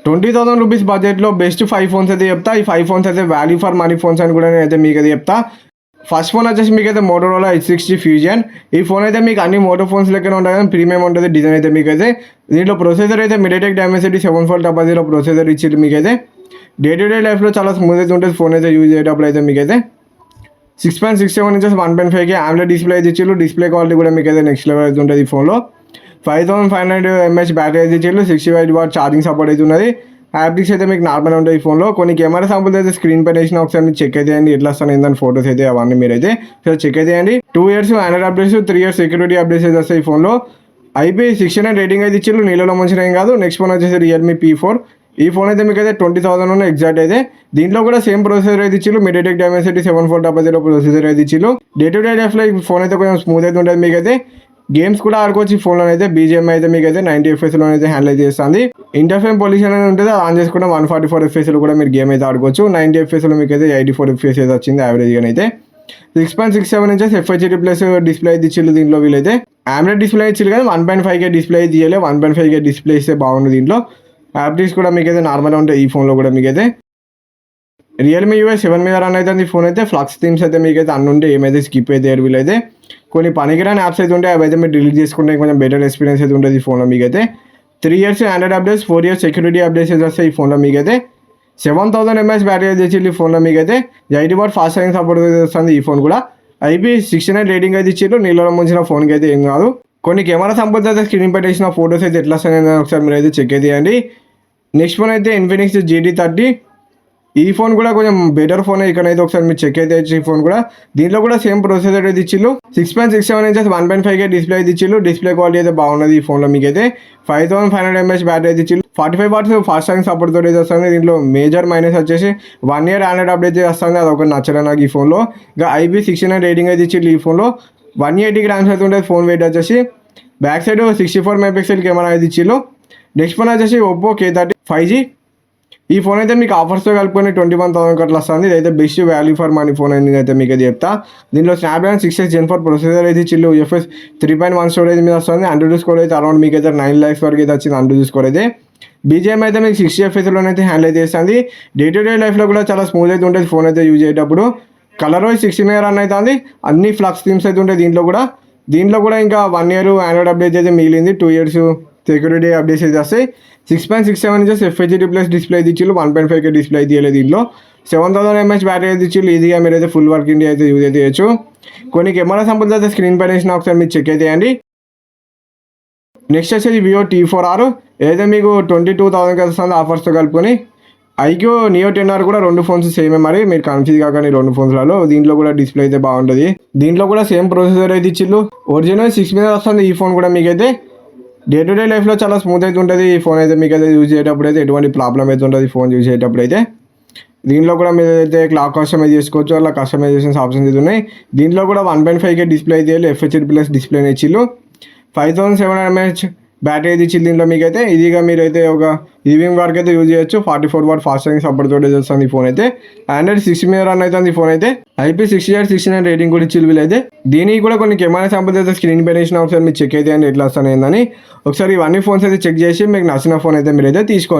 ₹20,000 బడ్జెట్లో best 5 phones అయితే చెప్తా. ఈ 5 ఫోన్స్ అయితే వాల్యూ ఫర్ మనీ ఫోన్స్ అని కూడా నేనైతే మీకు అయితే చెప్తా. ఫస్ట్ ఫోన్ వచ్చేసి మీకైతే మోటోరోలా H60 ఫ్యూజన్. ఈ ఫోన్ అయితే మీకు అన్ని మోటో ఫోన్స్ లెక్కనే ఉంటుంది కానీ ప్రీమియం ఉంటుంది డిజైన్ అయితే మీకైతే. దీంట్లో ప్రొసెసర్ అయితే MediaTek Dimensity 7400 ప్రొసెసర్ ఇచ్చింది మీకైతే. డే టు డే లైఫ్లో చాలా స్మూత్ అయితే ఉంటుంది ఫోన్ అయితే యూజ్ అయ్యేటప్పుడు అయితే మీకైతే. 6.67 ఇంచెస్ 1.5K AMOLED డిస్ప్లే అయితే ఇచ్చిళ్ళు. డిస్ప్లే క్వాలిటీ కూడా మీకైతే నెక్స్ట్ లెవెల్ అయితే ఉంటుంది ఈ ఫోన్లో. 5500 mAh బ్యాటరీ అయితే ఇచ్చిళ్ళు. 65W ఛార్జింగ్ సపోర్ట్ అయితే ఉన్నది. హ్యాప్టిక్స్ అయితే మీకు నార్మల్ ఉంటుంది ఈ ఫోన్లో. కొన్ని కెమెరా సాంపుల్స్ అయితే స్క్రీన్ పైన వేసిన ఒకసారి మీరు చెక్ అయితే చేయండి ఎట్లా వస్తాను ఏందని ఫోటోస్ అయితే అవన్నీ మీరైతే సో చెక్ అయితే చేయండి. 2 years Android updates, 3 years security updates అయితే వస్తాయి ఈ ఫోన్లో. IP69 రేటింగ్ అయితే ఇచ్చిళ్ళు. నీళ్ళలో ముంచిన ఏం కాదు. నెక్స్ట్ ఫోన్ వచ్చేసి Realme P4. ఈ ఫోన్ అయితే మీకు అయితే 20,000 ఉన్న ఎగ్జాక్ట్ అయితే. దీంట్లో కూడా సేమ్ ప్రొసెసర్ అయితే ఇచ్చిళ్ళు. MediaTek Dimensity 7400 ప్రొసెసర్ అయితే ఇచ్చిళ్ళు. డే టు డే లైఫ్లో ఈ ఫోన్ అయితే కొంచెం స్మూత్ అయితే ఉంటుంది మీకైతే. గేమ్స్ కూడా ఆడుకోవచ్చు ఈ ఫోన్లో అయితే. BGM అయితే మీకు అయితే 90 FPS అయితే హ్యాండిల్ అయితే చేస్తుంది. ఇంటర్ఫేమ్ పొల్యూషన్ అనేది ఉంటుంది ఆన్ చేసుకుంటే 144 FPS కూడా మీరు గేమ్ అయితే ఆడుకోవచ్చు. 90 FPS మీకు అయితే 84 FPS అయితే వచ్చింది యావరేజ్గా అయితే. 6.67 ఇంచెస్ FHD ప్లస్ డిస్ప్లే అయితే ఇచ్చిళ్ళు. దీంట్లో వీళ్ళైతే AMOLED డిస్ప్లే ఇచ్చిళ్ళు కానీ 1.5K డిస్ప్లే అయితే ఇవ్వలే. 1.5K డిస్ప్లే ఇస్తే బాగుంది. దీంట్లో యాప్టిక్స్ కూడా మీకైతే నార్మల్గా ఉంటాయి ఈ ఫోన్లో కూడా మీకైతే. Realme UI 7 మీద రన్ అయితే ఈ ఫోన్ అయితే. ఫ్లక్స్ థీమ్స్ అయితే మీకైతే అన్ని ఉంటే ఏమైతే స్కిప్ అయితే వీళ్ళైతే. కొన్ని పనికిరాని యాప్స్ అయితే ఉంటాయి అవి అయితే మీరు డిలీట్ చేసుకుంటే కొంచెం బెటర్ ఎక్స్పీరియన్స్ అయితే ఉంటుంది ఈ ఫోన్లో మీకైతే. 3 years Android updates, 4 years security updates అయితే వస్తాయి ఈ ఫోన్లో మీకైతే. 7000 mAh బ్యాటరీ తెచ్చి ఈ ఫోన్లో మీకైతే. 80W ఫాస్ట్ ఛార్జింగ్ సపోర్ట్ అయితే వస్తుంది ఈ ఫోన్ కూడా. IP69 రేటింగ్ అయితే ఇచ్చారు. నీళ్ళలో ముంచిన ఫోన్కి అయితే ఏం కాదు. కొన్ని కెమెరా సంపద అయితే స్క్రీన్ పెట్టేసిన ఫోటోస్ అయితే ఎట్లా వస్తాయని ఒకసారి మీరు అయితే చెక్ అయితే చేయండి. నెక్స్ట్ ఫోన్ అయితే Infinix GT30. ఈ ఫోన్ కూడా కొంచెం బెటర్ ఫోన్. ఇక్కడైతే ఒకసారి మీరు చెక్ అయితే ఈ ఫోన్ కూడా. దీంట్లో కూడా సేమ్ ప్రొసెసర్ అయితే ఇచ్చిళ్ళు. 6.67 ఇంచెస్ 1.5K డిస్ప్లే అయితే ఇచ్చిళ్ళు. డిస్ప్లే క్వాలిటీ అయితే బాగున్నది ఈ ఫోన్లో మీకైతే. 5500 mAh బ్యాటరీ అయితే ఇచ్చిళ్ళు. 45W ఫాస్ట్ ఛార్జింగ్ సపోర్ట్ తోటి అయితే వస్తుంది. దీంట్లో మేజర్ మైనస్ వచ్చేసి 1 year ఆండ్రాయిడ్ అప్డేట్ వస్తుంది. అది ఒకటి నచ్చలేదు నాకు ఈ ఫోన్లో. ఇంకా IP69 రేటింగ్ అయితే ఇచ్చిళ్ళు ఈ ఫోన్లో. 180 grams అయితే ఉంటుంది ఫోన్ వెయిట్ వచ్చేసి. బ్యాక్ సైడ్ 64 MP కెమెరా అయితే ఇచ్చిళ్ళు. నెక్స్ట్ ఫోన్ వచ్చేసి Oppo K30 5G. ఈ ఫోన్ అయితే మీకు ఆఫర్స్తో కలుపుకొని 21,000 అట్లా వస్తుంది. ఇదైతే best value for money phone అని అయితే మీకు అయితే చెప్తా. దీనిలో Snapdragon 6X Gen 4 ప్రొసెసర్ అయితే ఇచ్చిళ్ళు. UFS 3.1 స్టోరేజ్ మీద వస్తుంది. AnTuTu స్కోర్ అయితే అరౌండ్ మీకు అయితే 9 lakhs వరకు అయితే వచ్చింది AnTuTu స్కోర్ అయితే. BGM అయితే మీకు 60 FPS హ్యాండిల్ అయితే చేస్తుంది. డే టు డే లైఫ్లో కూడా చాలా స్మూత్ అయితే ఉంటుంది ఫోన్ అయితే యూజ్ అయ్యేటప్పుడు. కలర్ వైజ్ 60 మీద రన్ అవుతుంది. అన్ని ఫ్లక్స్ థీమ్స్ అయితే ఉంటాయి దీంట్లో కూడా ఇంకా 1 year ఆండ్రాయిడ్ అప్డేట్ అయితే మిగిలింది. 2 years సెక్యూరిటీ అప్డేట్స్ అయితే వస్తాయి. 6.67 ఇంచెస్ FHD ప్లస్ డిస్ప్లే అయితే ఇచ్చిళ్ళు. 1.5K డిస్ప్లే అయితే ఇవ్వలేదు. దీంట్లో 7000 mAh బ్యాటరీ అయితే ఇచ్చిళ్ళు. ఈజీగా మీరు అయితే ఫుల్ వర్కింగ్ డే అయితే యూజ్ అయితే చేయొచ్చు. కొన్ని కెమెరా సంపద అయితే స్క్రీన్ పైన వేసిన ఒకసారి మీరు చెక్ అయితే చేయండి. నెక్స్ట్ వచ్చేది Vivo T4R. ఏదైతే మీకు 22,000 వస్తుంది ఆఫర్స్తో కలుపుకొని. iQOO Neo 10R కూడా 2 ఫోన్స్ సేమే. మరి మీరు కన్ఫ్యూజ్ కాకండి 2 ఫోన్స్లలో. దీంట్లో కూడా డిస్ప్లే అయితే బాగుంటుంది. దీంట్లో కూడా సేమ్ ప్రొసెసర్ అయితే ఇచ్చిళ్ళు. ఒరిజినల్ 6 మీద వస్తుంది ఈ ఫోన్ కూడా మీకైతే. డే టు డే లైఫ్లో చాలా స్మూత్ అయితే ఉంటుంది ఈ ఫోన్ అయితే మీకు అయితే యూజ్ చేసేటప్పుడు అయితే ఎటువంటి ప్రాబ్లం అయితే ఉంటుంది ఫోన్ యూజ్ చేసేటప్పుడు అయితే. దీంట్లో కూడా మీరు అయితే క్లాక్ కస్టమైజ్ చేసుకోవచ్చు. అలా కస్టమైజేషన్స్ ఆప్షన్స్ అయితే ఉన్నాయి. దీంట్లో కూడా 1.5K డిస్ప్లే అయితే FHD ప్లస్ డిస్ప్లేని ఇచ్చిళ్ళు. 5700 mAh బ్యాటరీ అయితే ఇచ్చింది దీంట్లో మీకైతే. ఈజీగా మీరు అయితే ఒక ఈవినింగ్ వరకు అయితే యూజ్ చేయొచ్చు. 44W ఫాస్ట్ ఛార్జింగ్ సపోర్ట్ తోటి వస్తుంది ఈ ఫోన్ అయితే. ఆండ్రాయిడ్ 6 మీద రన్ అవుతుంది ఈ ఫోన్ అయితే. IP69 రేటింగ్ కూడా ఇచ్చి వీళ్ళైతే. దీనికి కూడా కొన్ని కెమెరా శాంపుల్స్ అయితే స్క్రీన్ పైన వేసిన ఒకసారి మీరు చెక్ అయితే అండి ఎట్లా వస్తాను ఏందని. ఒకసారి ఇవన్నీ ఫోన్స్ అయితే చెక్ చేసి మీకు నచ్చిన ఫోన్ అయితే మీరు అయితే తీసుకోండి.